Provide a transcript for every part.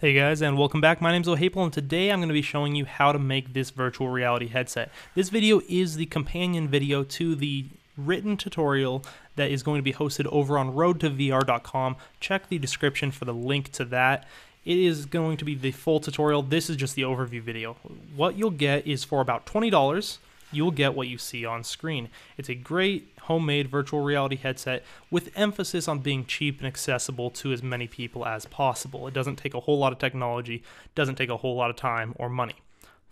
Hey guys, and welcome back. My name is O'Haple, and today I'm going to be showing you how to make this virtual reality headset. This video is the companion video to the written tutorial that is going to be hosted over on roadtovr.com. Check the description for the link to that. It is going to be the full tutorial. This is just the overview video. What you'll get is for about $20. You'll get what you see on screen. It's a great homemade virtual reality headset with emphasis on being cheap and accessible to as many people as possible. It doesn't take a whole lot of technology, doesn't take a whole lot of time or money.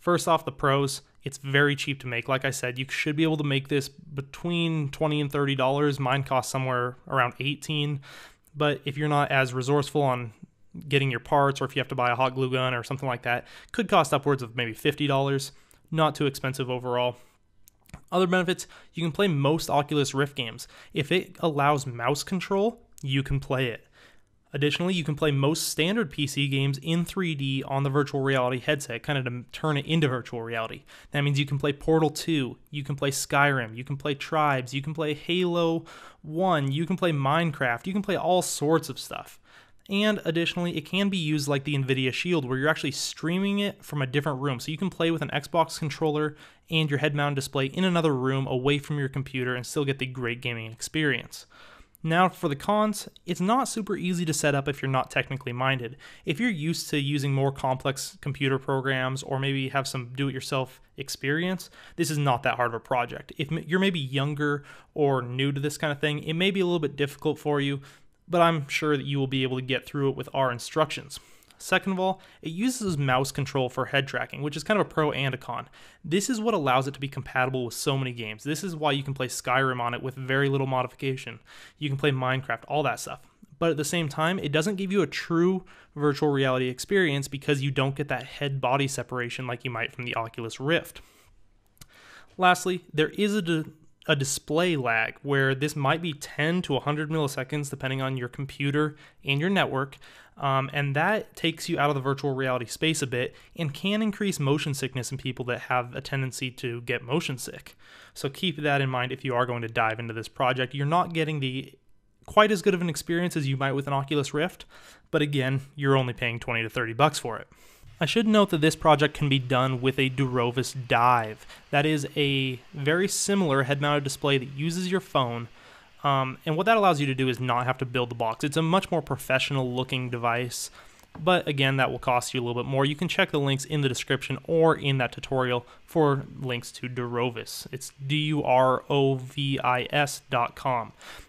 First off, the pros, it's very cheap to make. Like I said, you should be able to make this between $20 and $30. Mine costs somewhere around $18, but if you're not as resourceful on getting your parts, or if you have to buy a hot glue gun or something like that, it could cost upwards of maybe $50. Not too expensive overall. Other benefits, you can play most Oculus Rift games. If it allows mouse control, you can play it. Additionally, you can play most standard PC games in 3D on the virtual reality headset, kind of to turn it into virtual reality. That means you can play Portal 2, you can play Skyrim, you can play Tribes, you can play Halo 1, you can play Minecraft, you can play all sorts of stuff. And additionally, it can be used like the NVIDIA Shield, where you're actually streaming it from a different room. So you can play with an Xbox controller and your head-mounted display in another room away from your computer and still get the great gaming experience. Now for the cons, it's not super easy to set up if you're not technically minded. If you're used to using more complex computer programs or maybe have some do-it-yourself experience, this is not that hard of a project. If you're maybe younger or new to this kind of thing, it may be a little bit difficult for you, but I'm sure that you will be able to get through it with our instructions. Second of all, it uses mouse control for head tracking, which is kind of a pro and a con. This is what allows it to be compatible with so many games. This is why you can play Skyrim on it with very little modification. You can play Minecraft, all that stuff. But at the same time, it doesn't give you a true virtual reality experience because you don't get that head-body separation like you might from the Oculus Rift. Lastly, there is a display lag where this might be 10 to 100 milliseconds depending on your computer and your network, and that takes you out of the virtual reality space a bit and can increase motion sickness in people that have a tendency to get motion sick. So keep that in mind if you are going to dive into this project. You're not getting the quite as good of an experience as you might with an Oculus Rift, but again, you're only paying 20 to 30 bucks for it. I should note that this project can be done with a Durovis Dive. That is a very similar head-mounted display that uses your phone, and what that allows you to do is not have to build the box. It's a much more professional-looking device, but again, that will cost you a little bit more. You can check the links in the description or in that tutorial for links to Durovis. It's DUROVIS.com.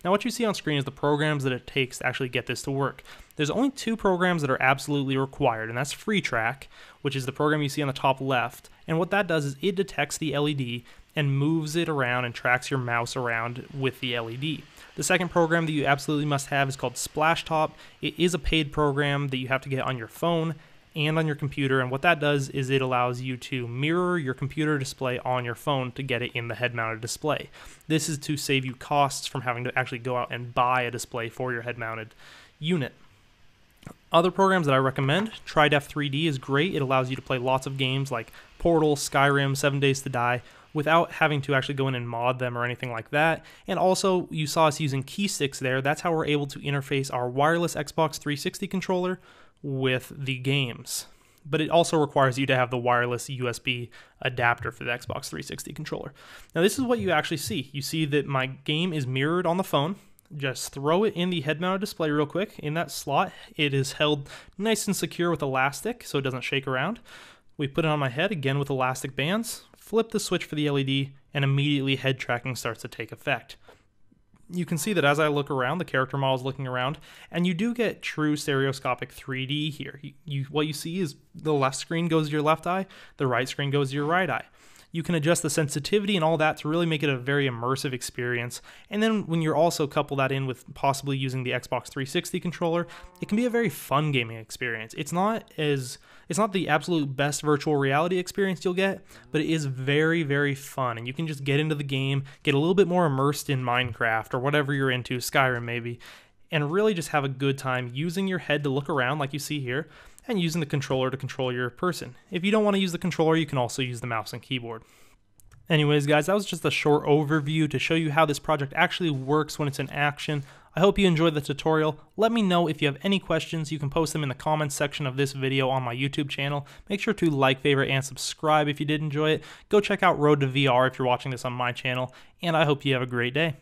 Now, what you see on screen is the programs that it takes to actually get this to work. There's only two programs that are absolutely required, and that's FreeTrack, which is the program you see on the top left. And what that does is it detects the LED and moves it around and tracks your mouse around with the LED. The second program that you absolutely must have is called SplashTop. It is a paid program that you have to get on your phone and on your computer, and what that does is it allows you to mirror your computer display on your phone to get it in the head-mounted display. This is to save you costs from having to actually go out and buy a display for your head-mounted unit. Other programs that I recommend, TriDef 3D is great. It allows you to play lots of games like Portal, Skyrim, 7 Days to Die without having to actually go in and mod them or anything like that. And also, you saw us using key sticks there. That's how we're able to interface our wireless Xbox 360 controller with the games. But it also requires you to have the wireless USB adapter for the Xbox 360 controller. Now, this is what you actually see. You see that my game is mirrored on the phone. Just throw it in the head-mounted display real quick. In that slot, it is held nice and secure with elastic so it doesn't shake around. We put it on my head, again with elastic bands, flip the switch for the LED, and immediately head tracking starts to take effect. You can see that as I look around, the character model is looking around, and you do get true stereoscopic 3D here. What you see is the left screen goes to your left eye, the right screen goes to your right eye. You can adjust the sensitivity and all that to really make it a very immersive experience. And then when you also couple that in with possibly using the Xbox 360 controller, it can be a very fun gaming experience. It's not the absolute best virtual reality experience you'll get, but it is very, very fun. And you can just get into the game, get a little bit more immersed in Minecraft or whatever you're into, Skyrim maybe, and really just have a good time using your head to look around like you see here, and using the controller to control your person. If you don't want to use the controller, you can also use the mouse and keyboard. Anyways, guys, that was just a short overview to show you how this project actually works when it's in action. I hope you enjoyed the tutorial. Let me know if you have any questions. You can post them in the comments section of this video on my YouTube channel. Make sure to like, favorite, and subscribe if you did enjoy it. Go check out Road to VR if you're watching this on my channel, and I hope you have a great day.